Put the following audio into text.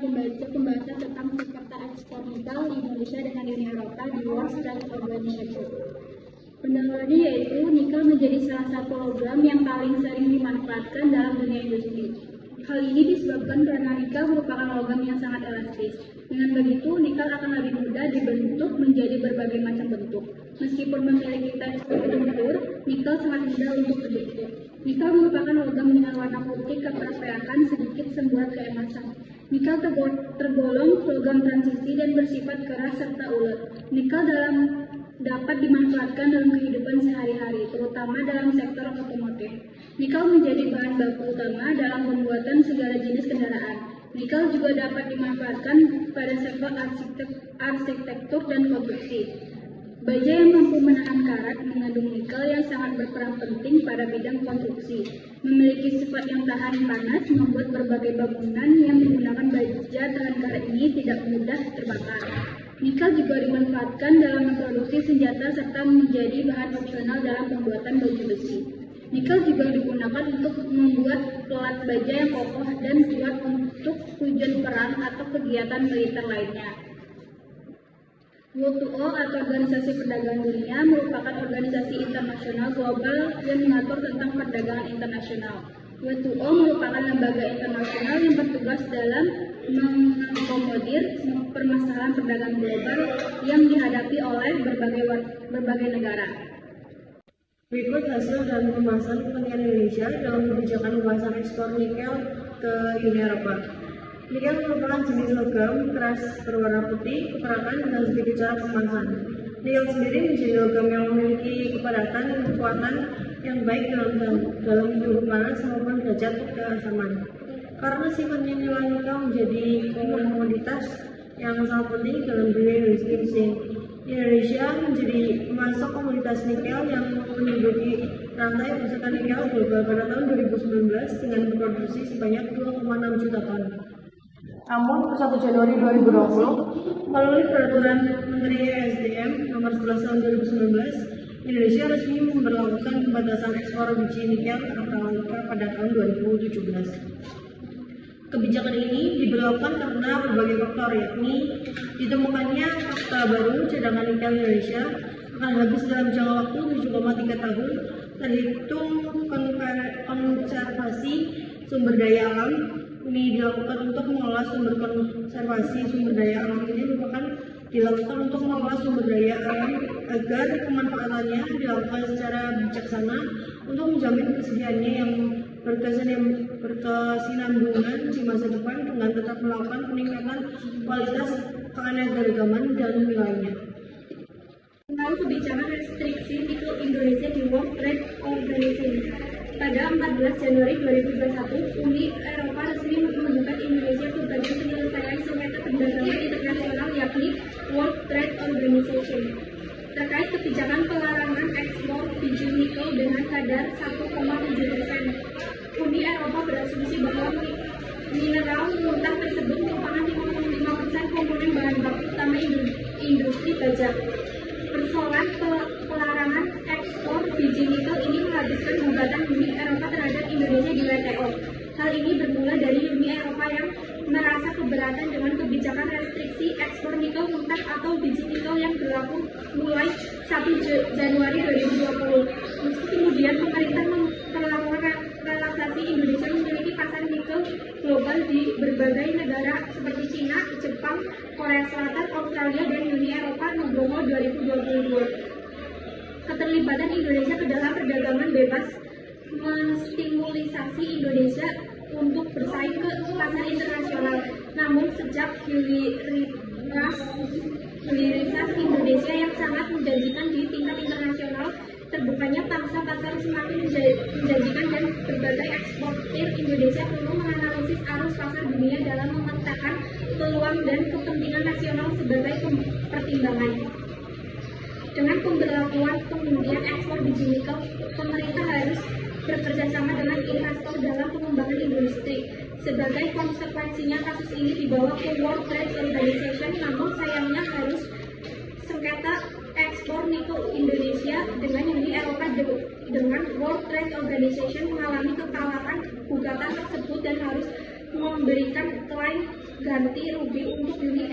membaca pembahasan tentang sektor ekspor nikel Indonesia dengan Uni Eropa di World Trade Organization. Pendahulunya yaitu nikel menjadi salah satu logam yang paling sering dimanfaatkan dalam dunia industri. Hal ini disebabkan karena nikel merupakan logam yang sangat elastis. Dengan begitu, nikel akan lebih mudah dibentuk menjadi berbagai macam bentuk. Meskipun memiliki tekstur lentur, nikel sangat mudah untuk dibentuk. Nikel merupakan logam dengan warna putih keperapeakan sedikit semburat keemasan. Nikel tergolong logam transisi dan bersifat keras serta ulet. Nikel dapat dimanfaatkan dalam kehidupan sehari-hari, terutama dalam sektor otomotif. Nikel menjadi bahan baku utama dalam pembuatan segala jenis kendaraan. Nikel juga dapat dimanfaatkan pada sektor arsitektur dan konstruksi. Baja yang mampu menahan karat mengandung nikel yang sangat berperan penting pada bidang konstruksi. Memiliki sifat yang tahan panas, membuat berbagai bangunan yang menggunakan baja tahan karat ini tidak mudah terbakar. Nikel juga dimanfaatkan dalam memproduksi senjata serta menjadi bahan opsional dalam pembuatan baju besi. Nikel juga digunakan untuk membuat pelat baja yang kokoh dan kuat untuk tujuan perang atau kegiatan militer lainnya. WTO atau Organisasi Perdagangan Dunia merupakan organisasi internasional global yang mengatur tentang perdagangan internasional. WTO merupakan lembaga internasional yang bertugas dalam mengakomodir permasalahan perdagangan global yang dihadapi oleh berbagai negara. Berikut hasil dan pembahasan kepentingan Indonesia dalam kebijakan pembahasan ekspor nikel ke Uni Eropa. Nikel merupakan jenis logam keras berwarna putih, keperakan, dan sedikit cara pemasan. Nikel sendiri menjadi logam yang memiliki kepadatan dan kekuatan yang baik dalam suhu panas maupun derajat keasaman. Karena sifatnya nilai nikel menjadi komoditas yang sangat penting dalam dunia industri mesin. Indonesia menjadi pemasok komoditas nikel yang menduduki rantai pasokan nikel global pada tahun 2019 dengan produksi sebanyak 2,6 juta ton. Namun, per 1 Januari 2020, melalui Peraturan Menteri ESDM Nomor 11 Tahun 2019, Indonesia resmi memberlakukan pembatasan ekspor biji nikel atau nikel pada tahun 2017. Kebijakan ini diberlakukan karena berbagai faktor, yakni ditemukannya fakta baru cadangan nikel Indonesia akan habis dalam jangka waktu 7,3 tahun, terhitung konservasi sumber daya alam. Ini dilakukan untuk mengelola sumber konservasi sumber daya alam ini dilakukan untuk mengelola sumber daya alam agar pemanfaatannya dilakukan secara bijaksana untuk menjamin kesediaannya yang berkesinambungan di masa depan dengan tetap melakukan peningkatan kualitas keanekaragaman dan nilainya. Melalui kebijakan restriksi nikel Indonesia di World Trade Organization. Pada 14 Januari 2021, Uni Eropa resmi mengajukan Indonesia ke bagian penyelesaian sengketa perdagangan internasional yakni World Trade Organization terkait kebijakan pelarangan ekspor biji nikel dengan kadar 1,7%. Uni Eropa berasumsi bahwa mineral mentah tersebut merupakan 55% komponen bahan baku utama industri baja. Persoalan pelarangan ekspor biji nikel ini menghabiskan gugatan Uni Eropa terhadap Indonesia di WTO. Hal ini bermula dari Uni Eropa yang merasa keberatan dengan kebijakan restriksi ekspor nikel mentah atau biji nikel yang berlaku mulai 1 Januari 2020. Meski kemudian pemerintah memperlakukan relaksasi, Indonesia memiliki pasar nikel global di berbagai negara seperti Cina, Jepang, Korea Selatan, Australia, dan Uni Eropa Nugroho 2022. Keterlibatan Indonesia ke dalam perdagangan bebas menstimulisasi Indonesia untuk bersaing ke pasar internasional. Namun sejak hilirisasi Indonesia yang sangat menjanjikan di tingkat internasional, terbukanya pangsa pasar semakin menjanjikan dan berbagai eksportir Indonesia perlu menganalisis arus pasar dunia dalam memetakan peluang dan kepentingan nasional sebagai pertimbangan. Dengan pemberlakuan penghentian ekspor biji nikel, pemerintah harus bekerjasama dengan investor dalam pengembangan industri. Sebagai konsekuensinya, kasus ini dibawa ke World Trade Organization, namun sayangnya harus sengketa ekspor nikel Indonesia dengan Uni Eropa dengan World Trade Organization mengalami kekalahan gugatan tersebut dan harus memberikan klaim ganti rugi untuk Uni